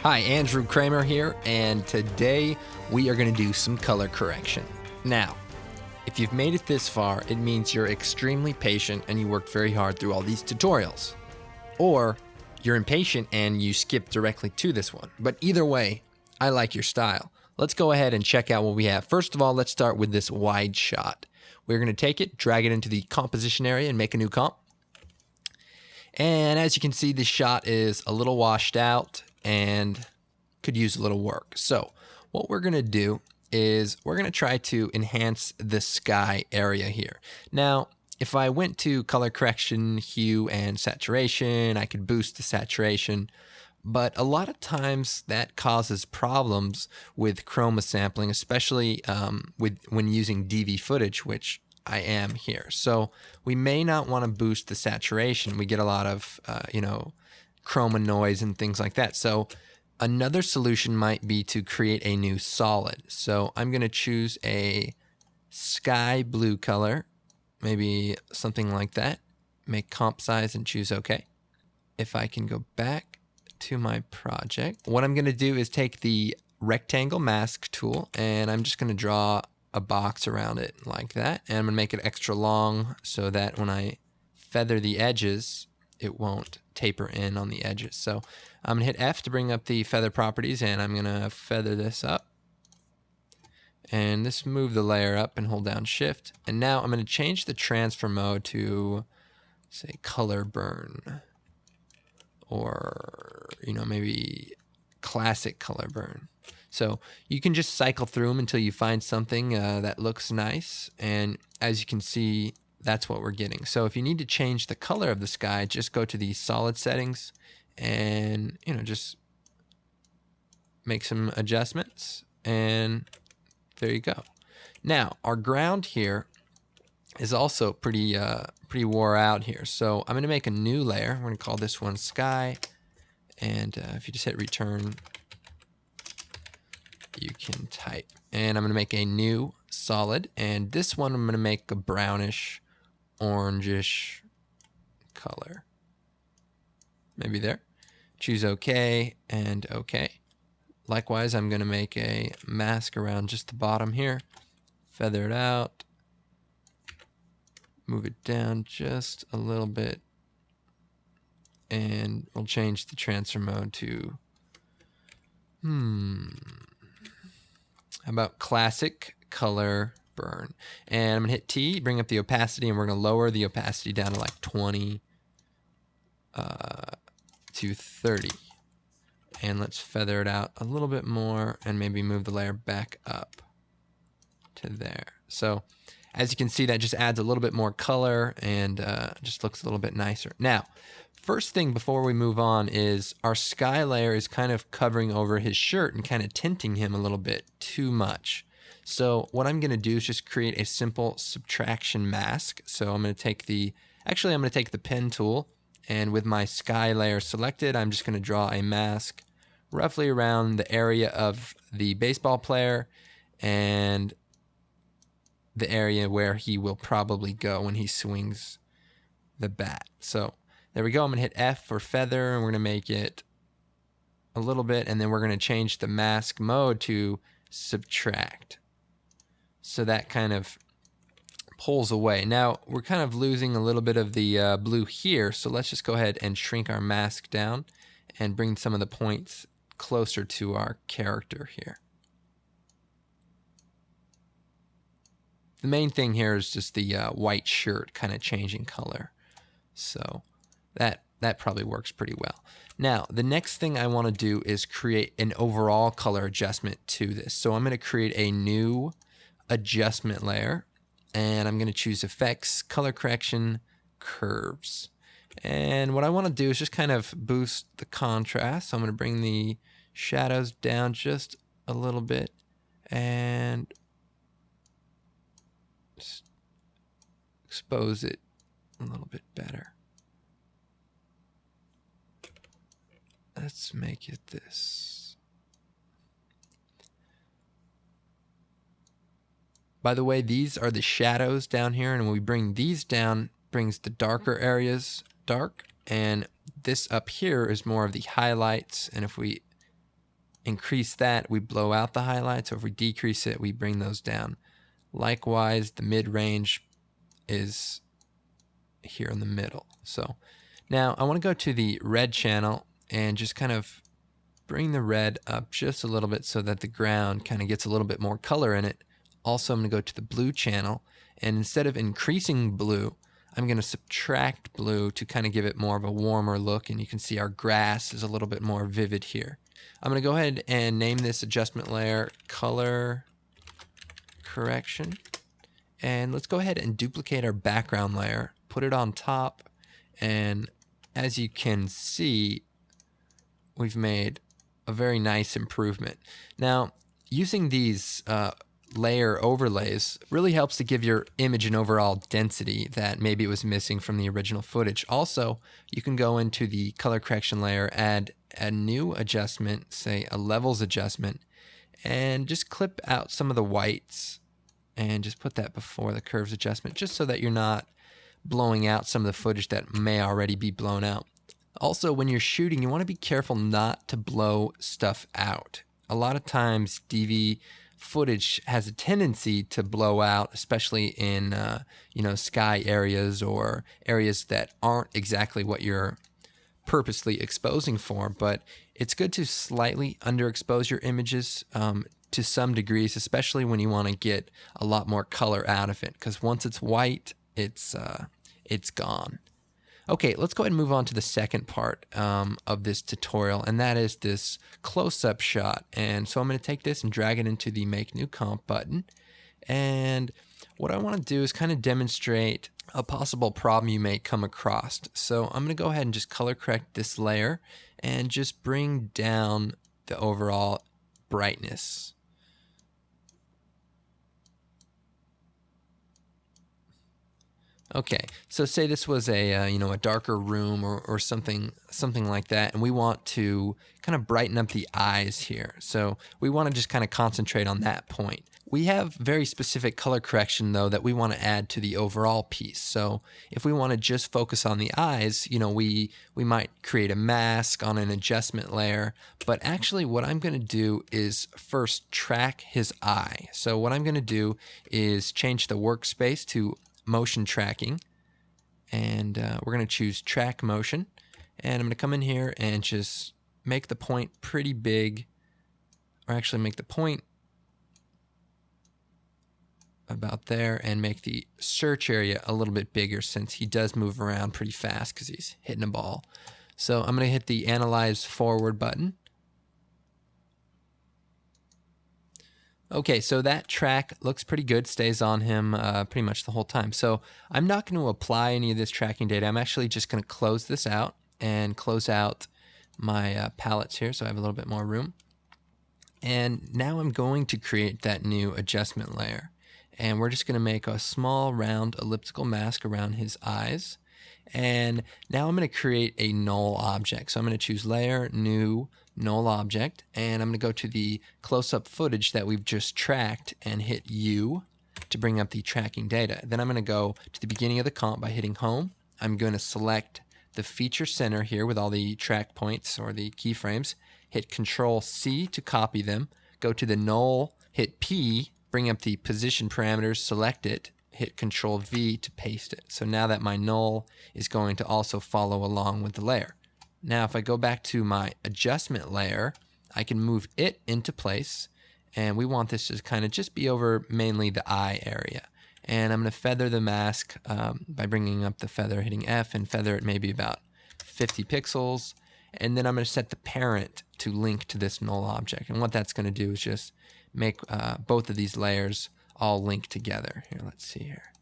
Hi, Andrew Kramer here, and today we are going to do some color correction. Now, if you've made it this far, it means you're extremely patient and you worked very hard through all these tutorials. Or you're impatient and you skip directly to this one. But either way, I like your style. Let's go ahead and check out what we have. First of all, let's start with this wide shot. We're going to take it, drag it into the composition area and make a new comp. And as you can see, this shot is a little washed out and could use a little work. So what we're going to do is we're going to try to enhance the sky area here. Now, if I went to color correction, hue, and saturation, I could boost the saturation. But a lot of times that causes problems with chroma sampling, especially when using DV footage, which I am here. So we may not want to boost the saturation. We get a lot of, chroma noise and things like that. So another solution might be to create a new solid. So I'm going to choose a sky blue color, maybe something like that. Make comp size and choose OK. If I can go back to my project, what I'm going to do is take the rectangle mask tool and I'm just going to draw a box around it like that. And I'm going to make it extra long so that when I feather the edges, it won't taper in on the edges. So I'm going to hit F to bring up the feather properties and I'm going to feather this up. And this move the layer up and hold down shift. And now I'm going to change the transfer mode to say color burn or, maybe classic color burn. So you can just cycle through them until you find something that looks nice. And as you can see, that's what we're getting. So if you need to change the color of the sky, just go to the solid settings and, just make some adjustments. And there you go. Now, our ground here is also pretty wore out here. So I'm going to make a new layer. We're going to call this one sky. And if you just hit return, you can type. And I'm going to make a new solid. And this one I'm going to make a brownish, orangish color. Maybe there. Choose OK and OK. Likewise, I'm going to make a mask around just the bottom here. Feather it out. Move it down just a little bit. And we'll change the transfer mode to how about classic color burn. And I'm going to hit T, bring up the opacity, and we're going to lower the opacity down to like 20 to 30. And let's feather it out a little bit more and maybe move the layer back up to there. So as you can see, that just adds a little bit more color and just looks a little bit nicer. Now, first thing before we move on is our sky layer is kind of covering over his shirt and kind of tinting him a little bit too much. So what I'm going to do is just create a simple subtraction mask. So I'm going to take the pen tool, and with my sky layer selected, I'm just going to draw a mask roughly around the area of the baseball player and the area where he will probably go when he swings the bat. So there we go. I'm going to hit F for feather, and we're going to make it a little bit, and then we're going to change the mask mode to subtract. So that kind of pulls away. Now, we're kind of losing a little bit of the blue here, so let's just go ahead and shrink our mask down and bring some of the points closer to our character here. The main thing here is just the white shirt kind of changing color. So that probably works pretty well. Now, the next thing I want to do is create an overall color adjustment to this. So I'm going to create a new adjustment layer, and I'm going to choose Effects, Color Correction, Curves. And what I want to do is just kind of boost the contrast. So I'm going to bring the shadows down just a little bit and expose it a little bit better. Let's make it this. By the way, these are the shadows down here, and when we bring these down, brings the darker areas dark, and this up here is more of the highlights. And if we increase that, we blow out the highlights, or if we decrease it, we bring those down. Likewise, the mid-range is here in the middle. So now I want to go to the red channel and just kind of bring the red up just a little bit so that the ground kind of gets a little bit more color in it. Also, I'm going to go to the blue channel, and instead of increasing blue, I'm going to subtract blue to kind of give it more of a warmer look, and you can see our grass is a little bit more vivid here. I'm going to go ahead and name this adjustment layer Color Correction, and let's go ahead and duplicate our background layer, put it on top, and as you can see, we've made a very nice improvement. Now, using these layer overlays really helps to give your image an overall density that maybe it was missing from the original footage. Also, you can go into the color correction layer, add a new adjustment, say a levels adjustment, and just clip out some of the whites and just put that before the curves adjustment, just so that you're not blowing out some of the footage that may already be blown out. Also, when you're shooting, you want to be careful not to blow stuff out. A lot of times, DV footage has a tendency to blow out, especially in sky areas or areas that aren't exactly what you're purposely exposing for. But it's good to slightly underexpose your images to some degrees, especially when you want to get a lot more color out of it. Because once it's white, it's gone. Okay, let's go ahead and move on to the second part of this tutorial, and that is this close-up shot. And so I'm going to take this and drag it into the Make New Comp button. And what I want to do is kind of demonstrate a possible problem you may come across. So I'm going to go ahead and just color correct this layer and just bring down the overall brightness. Okay, so say this was a darker room or something like that, and we want to kind of brighten up the eyes here. So we want to just kind of concentrate on that point. We have very specific color correction though that we want to add to the overall piece. So if we want to just focus on the eyes, we might create a mask on an adjustment layer. But actually, what I'm going to do is first track his eye. So what I'm going to do is change the workspace to motion tracking, and we're going to choose track motion, and I'm going to come in here and just make the point pretty big, or actually make the point about there and make the search area a little bit bigger, since he does move around pretty fast because he's hitting a ball. So I'm going to hit the Analyze Forward button. Okay, so that track looks pretty good, stays on him pretty much the whole time. So I'm not going to apply any of this tracking data. I'm actually just going to close this out and close out my palettes here so I have a little bit more room. And now I'm going to create that new adjustment layer. And we're just going to make a small round elliptical mask around his eyes. And now I'm going to create a null object. So I'm going to choose Layer, New, Null Object, and I'm going to go to the close-up footage that we've just tracked and hit U to bring up the tracking data. Then I'm going to go to the beginning of the comp by hitting Home. I'm going to select the feature center here with all the track points or the keyframes, hit Control-C to copy them, go to the null, hit P, bring up the position parameters, select it, hit Control-V to paste it. So now that my null is going to also follow along with the layer. Now if I go back to my adjustment layer, I can move it into place, and we want this to kind of just be over mainly the eye area. And I'm going to feather the mask by bringing up the feather, hitting F, and feather it maybe about 50 pixels. And then I'm going to set the parent to link to this null object. And what that's going to do is just make both of these layers all link together. Here, let's see here.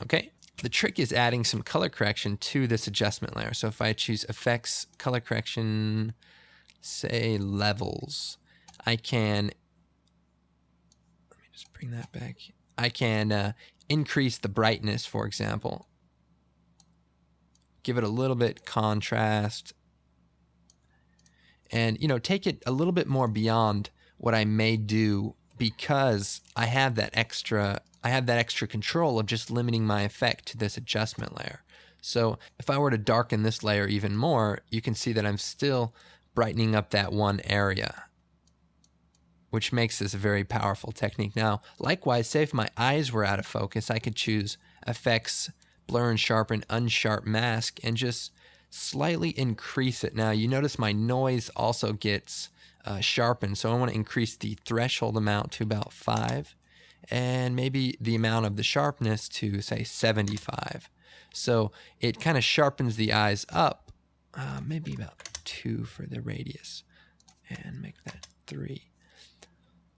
Okay. The trick is adding some color correction to this adjustment layer. So if I choose Effects, Color Correction, say Levels, I can, let me just bring that back. I can increase the brightness, for example. Give it a little bit contrast. And, take it a little bit more beyond what I may do, because I have that extra control of just limiting my effect to this adjustment layer. So if I were to darken this layer even more, you can see that I'm still brightening up that one area, which makes this a very powerful technique. Now, likewise, say if my eyes were out of focus, I could choose Effects, Blur and Sharpen, Unsharp Mask, and just slightly increase it. Now, you notice my noise also gets sharpened, so I want to increase the threshold amount to about 5, and maybe the amount of the sharpness to, say, 75. So it kind of sharpens the eyes up, maybe about 2 for the radius, and make that 3.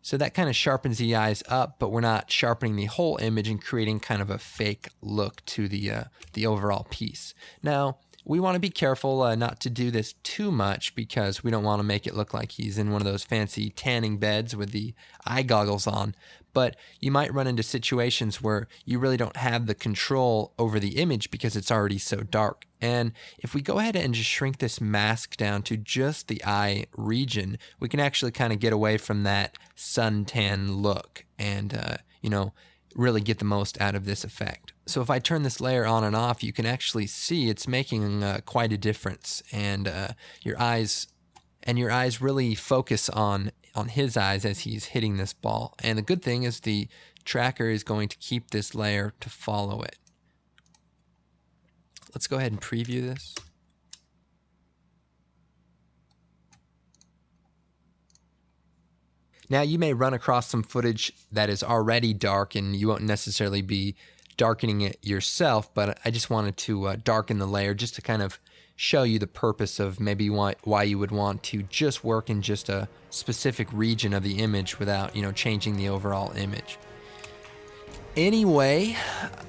So that kind of sharpens the eyes up, but we're not sharpening the whole image and creating kind of a fake look to the overall piece. Now, we want to be careful not to do this too much because we don't want to make it look like he's in one of those fancy tanning beds with the eye goggles on. But you might run into situations where you really don't have the control over the image because it's already so dark. And if we go ahead and just shrink this mask down to just the eye region, we can actually kind of get away from that suntan look and, really get the most out of this effect. So if I turn this layer on and off, you can actually see it's making quite a difference, and your eyes really focus on his eyes as he's hitting this ball. And the good thing is the tracker is going to keep this layer to follow it. Let's go ahead and preview this. Now, you may run across some footage that is already dark and you won't necessarily be darkening it yourself, but I just wanted to darken the layer just to kind of show you the purpose of maybe why you would want to just work in just a specific region of the image without, changing the overall image. Anyway,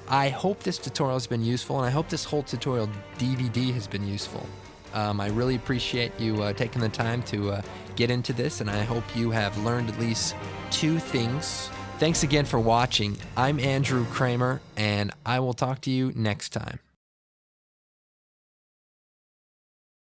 I hope this tutorial has been useful, and I hope this whole tutorial DVD has been useful. I really appreciate you taking the time to get into this, and I hope you have learned at least 2 things. Thanks again for watching. I'm Andrew Kramer, and I will talk to you next time.